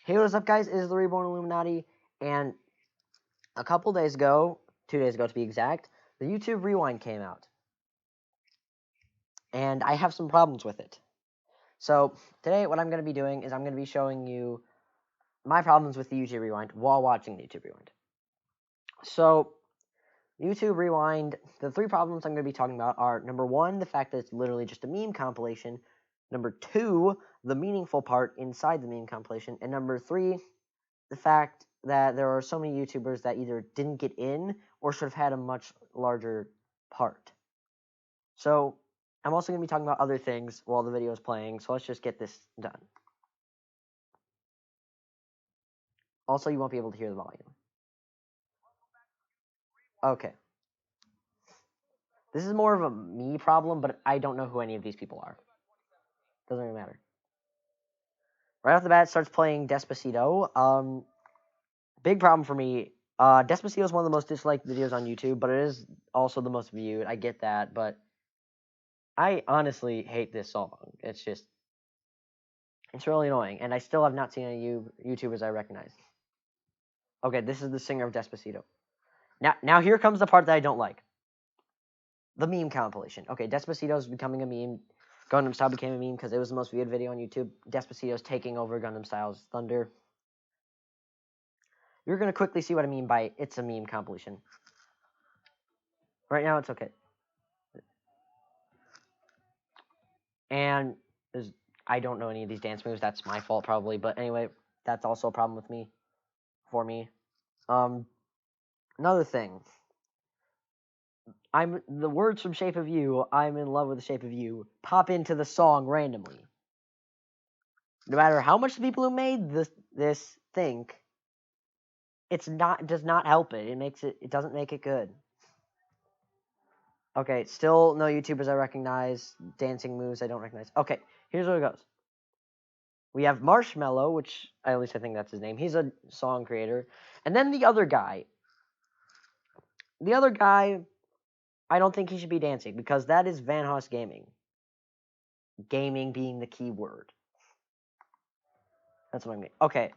Hey, what's up, guys? It is the Reborn Illuminati, and a couple days ago, 2 days ago to be exact, the YouTube Rewind came out, and I have some problems with it. So today, what I'm going to be doing is I'm going to be showing you my problems with the YouTube Rewind while watching the YouTube Rewind. So, YouTube Rewind, the three problems I'm going to be talking about are, number one, the fact that it's literally just a meme compilation, number two, the meaningful part inside the meme compilation, and number three, the fact that there are so many YouTubers that either didn't get in or should have had a much larger part. So I'm also going to be talking about other things while the video is playing, so let's just get this done. Also, you won't be able to hear the volume. Okay. This is more of a me problem, but I don't know who any of these people are. Doesn't really matter. Right off the bat, it starts playing Despacito. Big problem for me. Despacito is one of the most disliked videos on YouTube, but it is also the most viewed. I get that, but I honestly hate this song. It's really annoying, and I still have not seen any YouTubers I recognize. Okay, this is the singer of Despacito. Now here comes the part that I don't like. The meme compilation. Okay, Despacito's becoming a meme. Gangnam Style became a meme because it was the most viewed video on YouTube. Despacito's taking over Gangnam Style's thunder. You're going to quickly see what I mean by it's a meme compilation. Right now, it's okay. And I don't know any of these dance moves. That's my fault, probably. But anyway, that's also a problem with me. For me. Another thing. The words from Shape of You, I'm in love with the Shape of You, pop into the song randomly. No matter how much the people who made this think, it does not help it. It doesn't make it good. Okay, still no YouTubers I recognize, dancing moves I don't recognize. Okay, here's what it goes. We have Marshmello, which at least I think that's his name. He's a song creator. And then the other guy. The other guy, I don't think he should be dancing because that is Van Haas Gaming. Gaming being the key word. That's what I mean. Okay.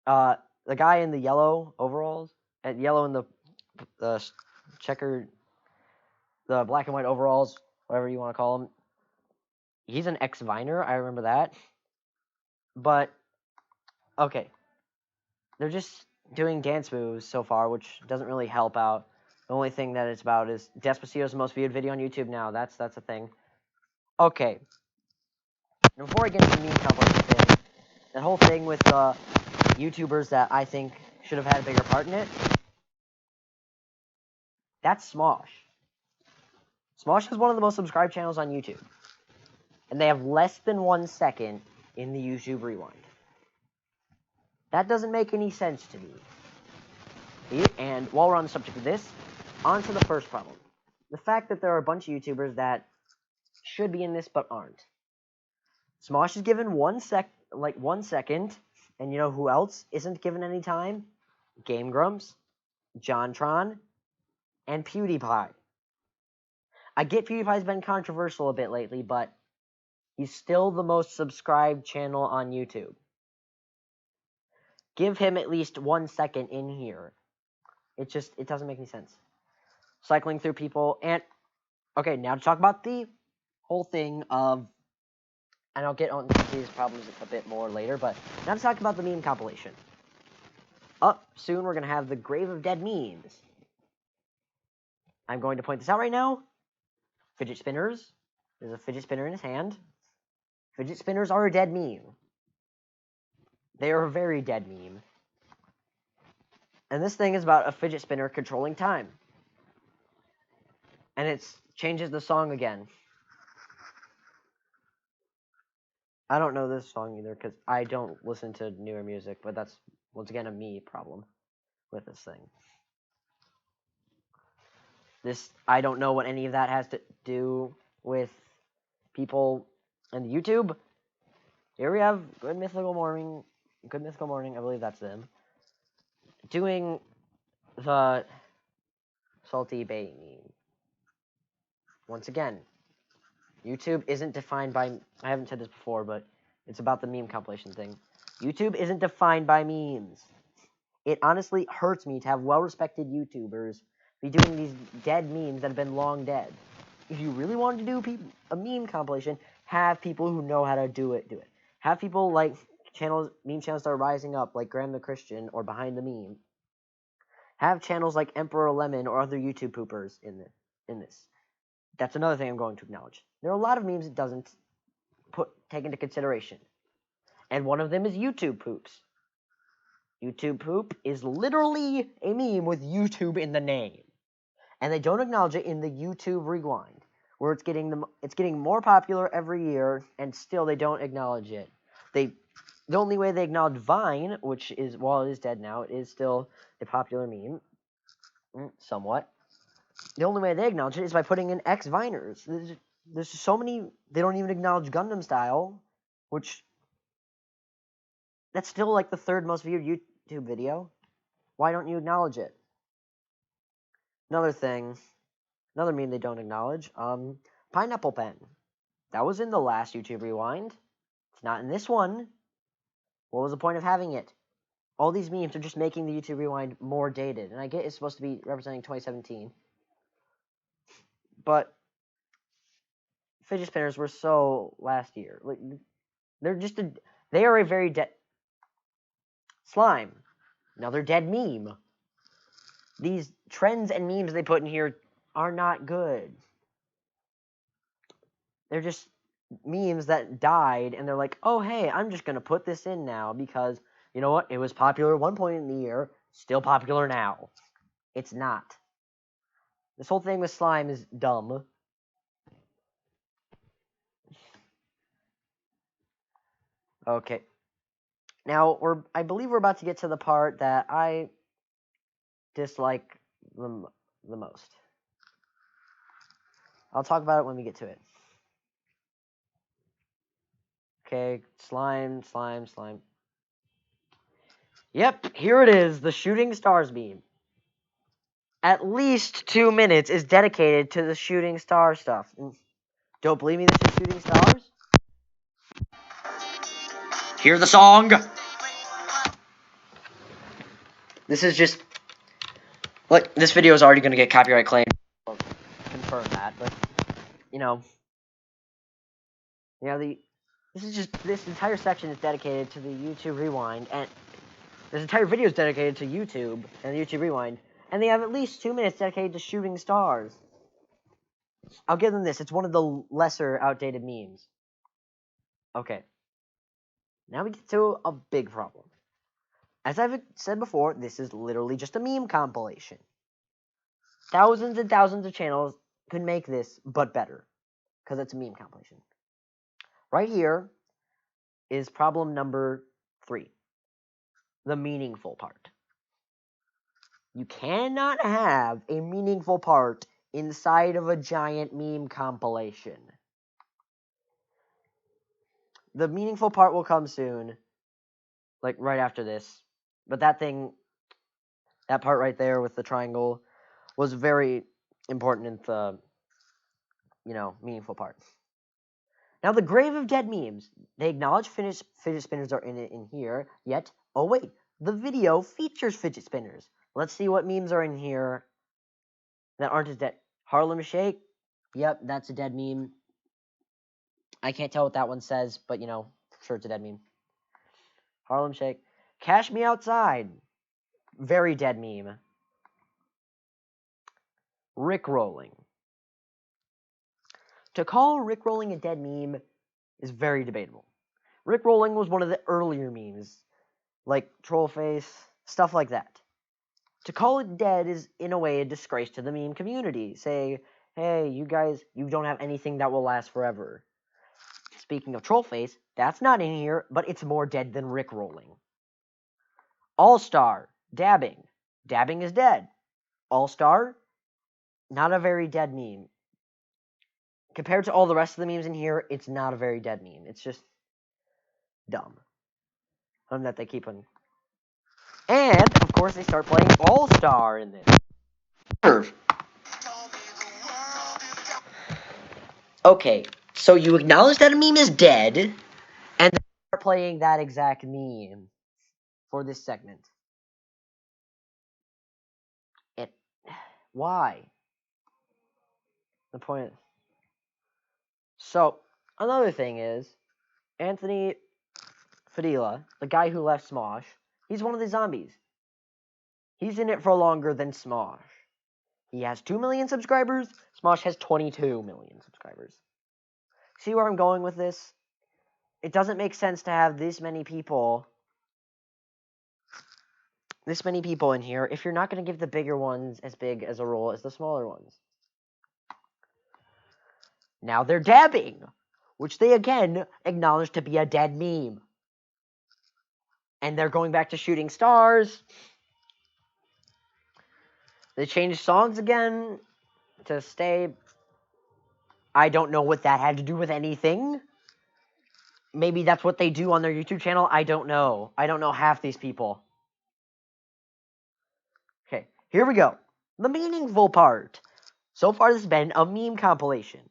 The guy in the yellow overalls, and yellow in the checkered, the black and white overalls, whatever you want to call him. He's an ex-Viner. I remember that. But okay, they're just doing dance moves so far, which doesn't really help out. The only thing that it's about is Despacito's most viewed video on YouTube now. That's a thing. Okay. Before I get into the meme compilation thing, that whole thing with YouTubers that I think should have had a bigger part in it, that's Smosh. Smosh is one of the most subscribed channels on YouTube. And they have less than 1 second in the YouTube Rewind. That doesn't make any sense to me. And while we're on the subject of this, on to the first problem. The fact that there are a bunch of YouTubers that should be in this but aren't. Smosh is given 1 second, and you know who else isn't given any time? Game Grumps, JonTron, and PewDiePie. I get PewDiePie's been controversial a bit lately, but he's still the most subscribed channel on YouTube. Give him at least 1 second in here. It doesn't make any sense. Cycling through people, and okay, now to talk about the whole thing of, and I'll get on these problems a bit more later, but now to talk about the meme compilation. Up soon, we're going to have the Grave of Dead Memes. I'm going to point this out right now. Fidget spinners. There's a fidget spinner in his hand. Fidget spinners are a dead meme. They are a very dead meme. And this thing is about a fidget spinner controlling time. And it changes the song again. I don't know this song either because I don't listen to newer music, but that's, once again, a me problem with this thing. I don't know what any of that has to do with people in YouTube. Here we have Good Mythical Morning, I believe that's them, doing the Salty Bay meme. Once again, YouTube isn't defined by, I haven't said this before, but it's about the meme compilation thing. YouTube isn't defined by memes. It honestly hurts me to have well-respected YouTubers be doing these dead memes that have been long dead. If you really wanted to do a meme compilation, have people who know how to do it. Have people like meme channels that are rising up, like Graham the Christian or Behind the Meme. Have channels like Emperor Lemon or other YouTube poopers in this. That's another thing I'm going to acknowledge. There are a lot of memes it doesn't take into consideration. And one of them is YouTube poops. YouTube poop is literally a meme with YouTube in the name. And they don't acknowledge it in the YouTube rewind, where it's getting more popular every year, and still they don't acknowledge it. The only way they acknowledge Vine, which is, while it is dead now, it is still a popular meme, somewhat. The only way they acknowledge it is by putting in ex-Viners. There's so many, they don't even acknowledge Gundam Style, which, that's still like the third most viewed YouTube video. Why don't you acknowledge it? Another meme they don't acknowledge, Pineapple Pen. That was in the last YouTube Rewind. It's not in this one. What was the point of having it? All these memes are just making the YouTube Rewind more dated. And I get it's supposed to be representing 2017. But fidget spinners were so last year. Like, they are a very dead... Slime. Another dead meme. These trends and memes they put in here are not good. They're just memes that died, and they're like, oh, hey, I'm just going to put this in now because, you know what, it was popular at one point in the year, still popular now. It's not. This whole thing with slime is dumb. Okay. Now, I believe we're about to get to the part that I dislike the most. I'll talk about it when we get to it. Okay, slime. Yep, here it is, the shooting stars meme. At least 2 minutes is dedicated to the shooting star stuff. Don't believe me, this is shooting stars? Hear the song? This is just... Look, this video is already going to get copyright claimed. I'll confirm that, but, you know... This entire section is dedicated to the YouTube Rewind, and this entire video is dedicated to YouTube and the YouTube Rewind, and they have at least 2 minutes dedicated to shooting stars. I'll give them this. It's one of the lesser outdated memes. Okay. Now we get to a big problem. As I've said before, this is literally just a meme compilation. Thousands and thousands of channels could make this, but better, because it's a meme compilation. Right here is problem number 3. The meaningful part. You cannot have a meaningful part inside of a giant meme compilation. The meaningful part will come soon, like right after this. But that part right there with the triangle was very important in the, meaningful part. Now, the grave of dead memes. They acknowledge fidget spinners are in it in here, yet, oh wait, the video features fidget spinners. Let's see what memes are in here that aren't as dead. Harlem Shake. Yep, that's a dead meme. I can't tell what that one says, but, for sure it's a dead meme. Harlem Shake. Cash Me Outside. Very dead meme. Rickrolling. To call Rickrolling a dead meme is very debatable. Rickrolling was one of the earlier memes, like Trollface, stuff like that. To call it dead is, in a way, a disgrace to the meme community. Say, hey, you guys, you don't have anything that will last forever. Speaking of Trollface, that's not in here, but it's more dead than Rickrolling. All-Star, dabbing. Dabbing is dead. All-Star, not a very dead meme. Compared to all the rest of the memes in here, it's not a very dead meme. It's just dumb. That they keep on. And, of course, they start playing All-Star in this. Okay, so you acknowledge that a meme is dead, and then playing that exact meme for this segment. Why? The point. So another thing is Anthony Fadila, the guy who left Smosh. He's one of the zombies. He's in it for longer than Smosh. He has 2 million subscribers. Smosh has 22 million subscribers. See where I'm going with this? It doesn't make sense to have this many people in here if you're not going to give the bigger ones as big as a role as the smaller ones. Now they're dabbing, which they again acknowledge to be a dead meme. And they're going back to shooting stars. They changed songs again to stay. I don't know what that had to do with anything. Maybe that's what they do on their YouTube channel. I don't know. I don't know half these people. Okay, here we go. The meaningful part. So far, this has been a meme compilation.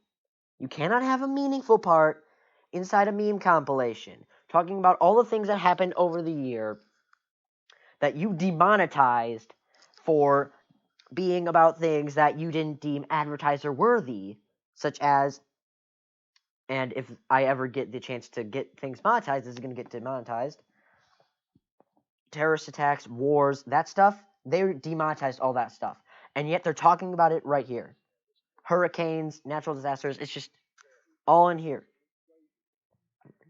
You cannot have a meaningful part inside a meme compilation. Talking about all the things that happened over the year that you demonetized for being about things that you didn't deem advertiser worthy, such as, and if I ever get the chance to get things monetized, this is going to get demonetized. Terrorist attacks, wars, that stuff, they demonetized all that stuff. And yet they're talking about it right here. Hurricanes, natural disasters, it's just all in here.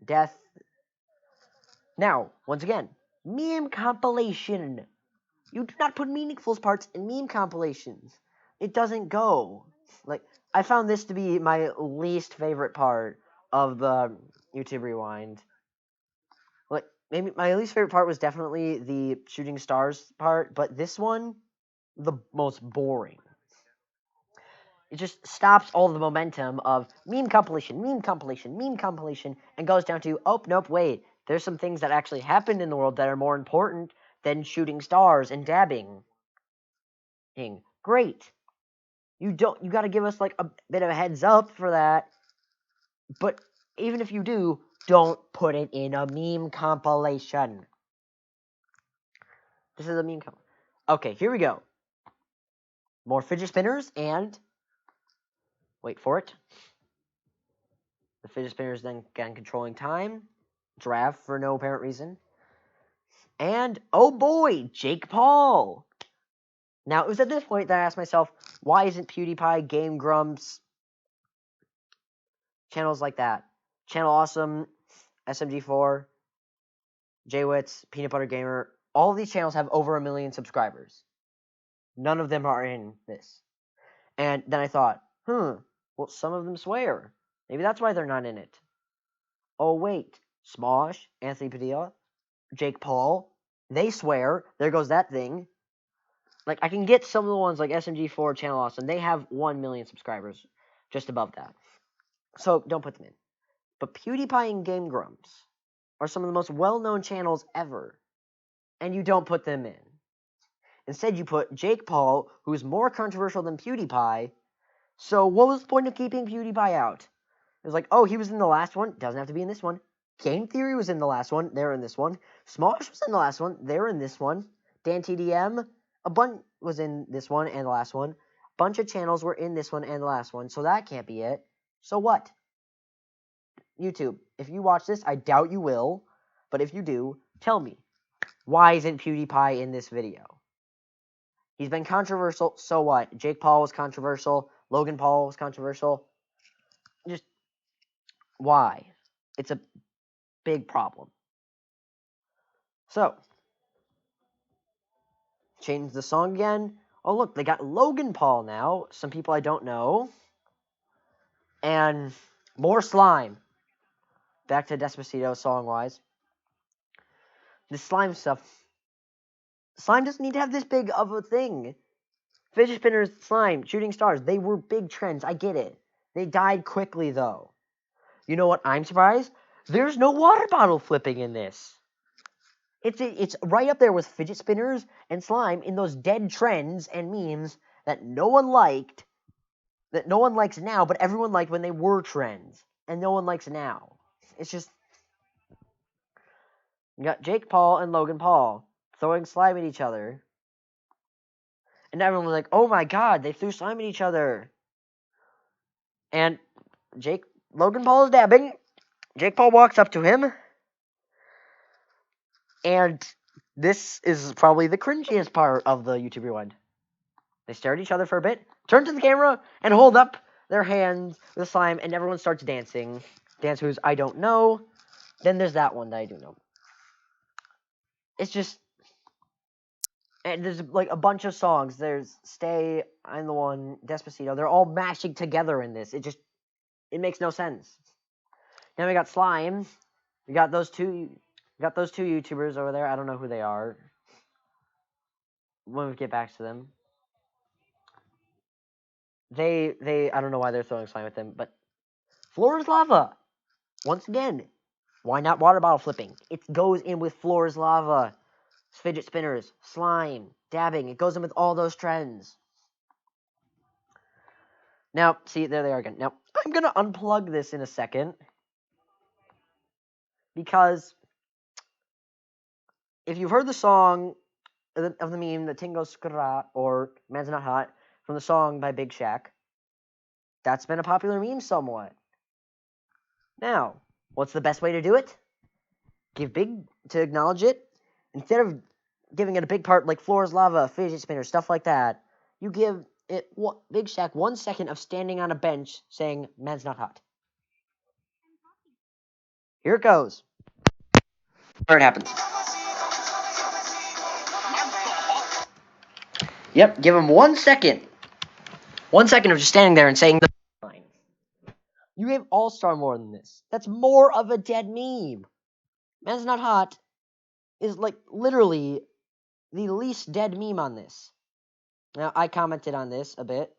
Death. Now, once again, meme compilation. You do not put meaningful parts in meme compilations. It doesn't go. Like, I found this to be my least favorite part of the YouTube Rewind. Like, maybe my least favorite part was definitely the shooting stars part, but this one, the most boring. It just stops all the momentum of meme compilation, and goes down to, oh, nope, wait, there's some things that actually happened in the world that are more important than shooting stars and dabbing. Great. You got to give us like a bit of a heads up for that. But even if you do, don't put it in a meme compilation. This is a meme compilation. Okay, here we go. More fidget spinners and, wait for it. The fidget spinners then again controlling time. Giraffe for no apparent reason. And, oh boy, Jake Paul. Now, it was at this point that I asked myself, why isn't PewDiePie, Game Grumps, channels like that? Channel Awesome, SMG4, JWits, Peanut Butter Gamer, all of these channels have over 1 million subscribers. None of them are in this. And then I thought, well, some of them swear. Maybe that's why they're not in it. Oh, wait. Smosh, Anthony Padilla, Jake Paul, they swear. There goes that thing. Like, I can get some of the ones like SMG4, Channel Awesome. They have 1 million subscribers, just above that. So, don't put them in. But PewDiePie and Game Grumps are some of the most well-known channels ever. And you don't put them in. Instead, you put Jake Paul, who's more controversial than PewDiePie. So, what was the point of keeping PewDiePie out? It was like, oh, he was in the last one. Doesn't have to be in this one. Game Theory was in the last one. They're in this one. Smosh was in the last one. They're in this one. Dan TDM, a bunch was in this one and the last one. Bunch of channels were in this one and the last one. So that can't be it. So what? YouTube, if you watch this, I doubt you will. But if you do, tell me. Why isn't PewDiePie in this video? He's been controversial. So what? Jake Paul was controversial. Logan Paul was controversial. Just, why? It's a big problem. So, change the song again. Oh, look, they got Logan Paul now. Some people I don't know. And more slime. Back to Despacito song-wise. The slime stuff. Slime doesn't need to have this big of a thing. Fidget spinners, slime, shooting stars, they were big trends. I get it. They died quickly, though. You know what? I'm surprised. There's no water bottle flipping in this. It's right up there with fidget spinners and slime in those dead trends and memes that no one liked, that no one likes now, but everyone liked when they were trends, and no one likes now. It's just, You got Jake Paul and Logan Paul throwing slime at each other. And everyone was like, oh my god, they threw slime at each other. And Logan Paul is dabbing. Jake Paul walks up to him. And this is probably the cringiest part of the YouTube Rewind. They stare at each other for a bit, turn to the camera, and hold up their hands with slime, and everyone starts dancing. Dance moves I don't know. Then there's that one that I do know. It's just... And there's like a bunch of songs. There's Stay, I'm the One, Despacito. They're all mashing together in this. It makes no sense. Then we got Slime. We got those two YouTubers over there. I don't know who they are. When we get back to them. They I don't know why they're throwing slime at them, but Floor is Lava. Once again, why not water bottle flipping? It goes in with Floor is Lava, fidget spinners, slime, dabbing. It goes in with all those trends. Now, see, there they are again. Now, I'm going to unplug this in a second. Because if you've heard the song of the meme, the Tingo Skra, or Man's Not Hot, from the song by Big Shaq, that's been a popular meme somewhat. Now, what's the best way to do it? To acknowledge it, instead of giving it a big part like Floor is Lava, fidget spinner, stuff like that, you give it Big Shaq 1 second of standing on a bench saying, Man's Not Hot. Here it goes. Where it happens. Yep, give him 1 second. 1 second of just standing there and saying the line. You gave All-Star more than this. That's more of a dead meme. Man's Not Hot is like literally the least dead meme on this. Now, I commented on this a bit.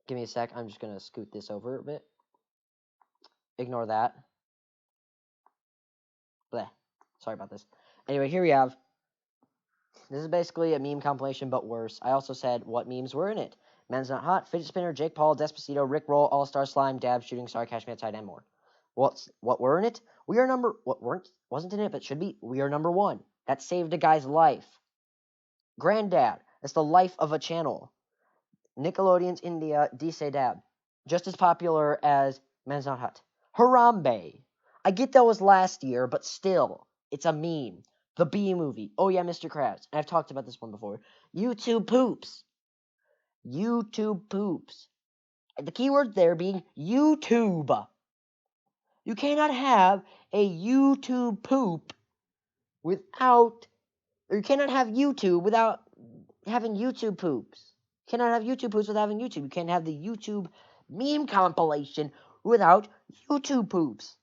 Give me a sec. I'm just going to scoot this over a bit. Ignore that. Bleh. Sorry about this. Anyway, here we have. This is basically a meme compilation, but worse. I also said what memes were in it. Man's Not Hot, Fidget Spinner, Jake Paul, Despacito, Rick Roll, All-Star Slime, Dab, Shooting Star, Cash Me Outside, and more. What were in it? Wasn't in it, but should be. We are number one. That saved a guy's life. Granddad. That's the life of a channel. Nickelodeon's India, Say Dab. Just as popular as Man's Not Hot. Harambe. I get that was last year, but still, it's a meme. The Bee Movie. Oh yeah, Mr. Krabs. And I've talked about this one before. YouTube poops. YouTube poops. The keyword there being YouTube. You cannot have a YouTube poop without... Or you cannot have YouTube without having YouTube poops. You cannot have YouTube poops without having YouTube. You can't have the YouTube meme compilation without YouTube poops.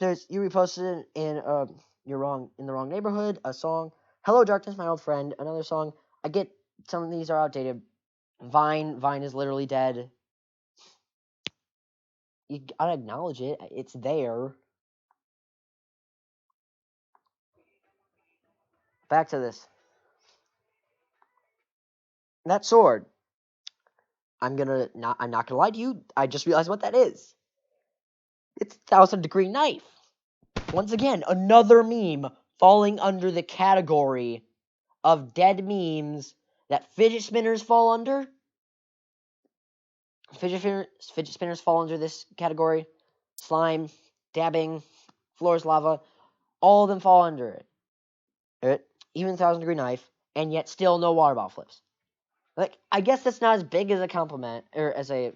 You reposted in You're Wrong in the Wrong Neighborhood, a song. Hello Darkness, My Old Friend, another song. I get some of these are outdated. Vine is literally dead. You gotta acknowledge it. It's there. Back to this. That sword. I'm not gonna lie to you. I just realized what that is. It's 1,000-degree knife. Once again, another meme falling under the category of dead memes that fidget spinners fall under. Fidget spinners fall under this category. Slime, dabbing, Floor is Lava, all of them fall under it. Even 1,000-degree knife, and yet still no water bottle flips. Like, I guess that's not as big as a compliment, or as a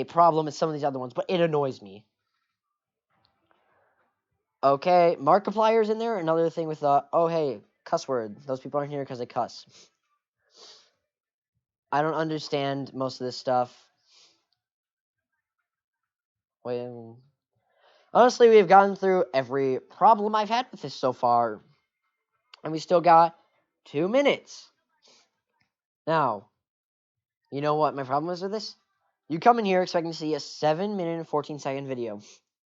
problem as some of these other ones, but it annoys me. Okay, Markiplier's in there. Another thing with oh hey, cuss word. Those people aren't here because they cuss. I don't understand most of this stuff. Honestly, we've gotten through every problem I've had with this so far, and we still got 2 minutes. Now, you know what my problem is with this? You come in here expecting to see a 7-minute and 14-second video.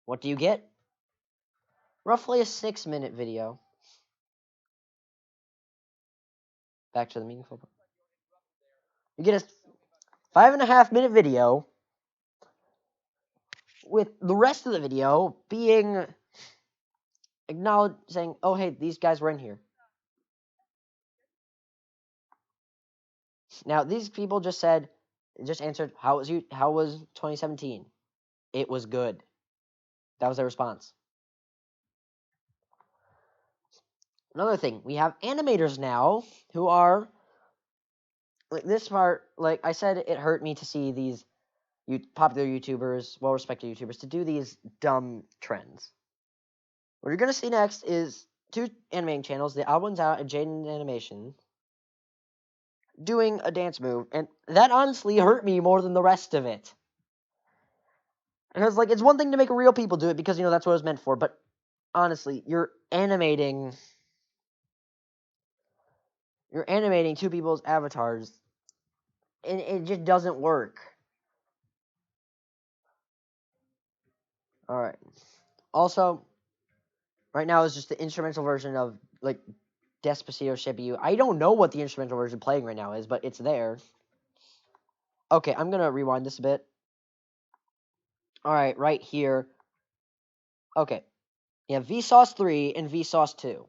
What do you get? Roughly a 6-minute video. Back to the meaningful part. You get a 5.5-minute video with the rest of the video being acknowledged, saying, oh, hey, these guys were in here. Now, these people just answered, how was 2017? It was good. That was their response. Another thing, we have animators now who are, like this part, like I said, it hurt me to see these popular YouTubers, well-respected YouTubers, to do these dumb trends. What you're going to see next is 2 animating channels, the Odd Ones Out and Jaden Animation, doing a dance move, and that honestly hurt me more than the rest of it. Because, like, it's one thing to make real people do it because, you know, that's what it was meant for, but honestly, you're animating 2 people's avatars, and it just doesn't work. Alright. Also, right now is just the instrumental version of, like, Despacito Ship You. I don't know what the instrumental version playing right now is, but it's there. Okay, I'm gonna rewind this a bit. Alright, right here. Okay. You have Vsauce 3 and Vsauce 2.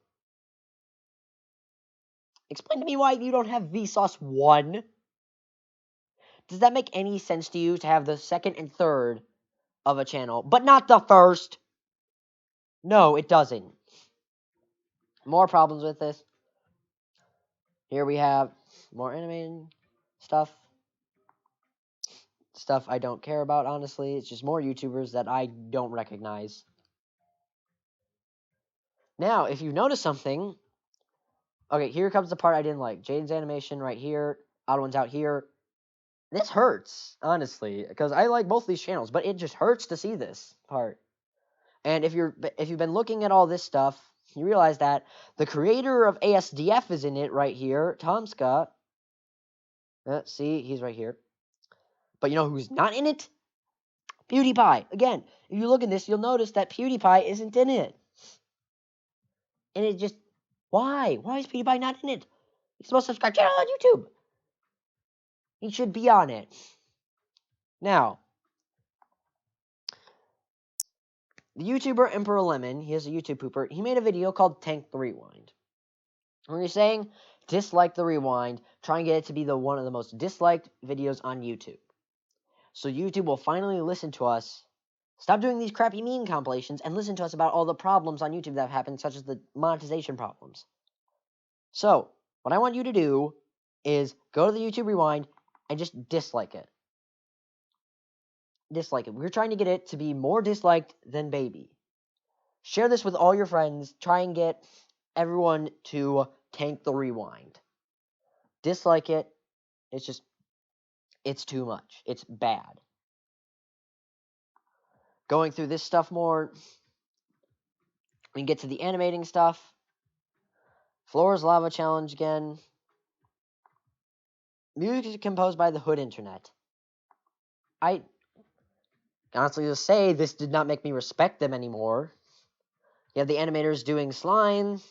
Explain to me why you don't have Vsauce 1. Does that make any sense to you to have the second and third of a channel, but not the first? No, it doesn't. More problems with this. Here we have more animating stuff. Stuff I don't care about, honestly. It's just more YouTubers that I don't recognize. Now, if you notice something... Okay, here comes the part I didn't like. Jaden's animation right here. Odd Ones Out here. This hurts, honestly, because I like both these channels, but it just hurts to see this part. And if you've been looking at all this stuff, you realize that the creator of ASDF is in it right here, Tom Scott. See, he's right here. But you know who's not in it? PewDiePie. Again, if you look at this, you'll notice that PewDiePie isn't in it. And it just... Why? Why is PewDiePie not in it? He's the most subscribed channel on YouTube. He should be on it. Now, the YouTuber Emperor Lemon, he is a YouTube pooper, he made a video called Tank the Rewind. When you're saying dislike the rewind, try and get it to be one of the most disliked videos on YouTube. So YouTube will finally listen to us. Stop doing these crappy meme compilations and listen to us about all the problems on YouTube that have happened, such as the monetization problems. So, what I want you to do is go to the YouTube Rewind and just dislike it. Dislike it. We're trying to get it to be more disliked than Baby. Share this with all your friends. Try and get everyone to Tank the Rewind. Dislike it. It's too much. It's bad. Going through this stuff more, we can get to the animating stuff. Floor's Lava Challenge again. Music composed by the Hood Internet. I honestly just say this did not make me respect them anymore. You have the animators doing slime.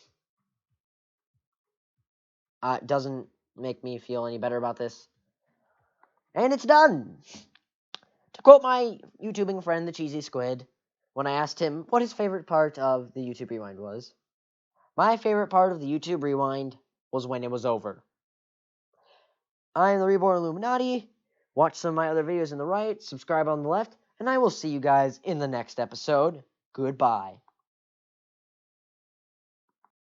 It doesn't make me feel any better about this. And it's done! To quote my YouTubing friend, the Cheesy Squid, when I asked him what his favorite part of the YouTube Rewind was, my favorite part of the YouTube Rewind was when it was over. I am the Reborn Illuminati. Watch some of my other videos on the right, subscribe on the left, and I will see you guys in the next episode. Goodbye.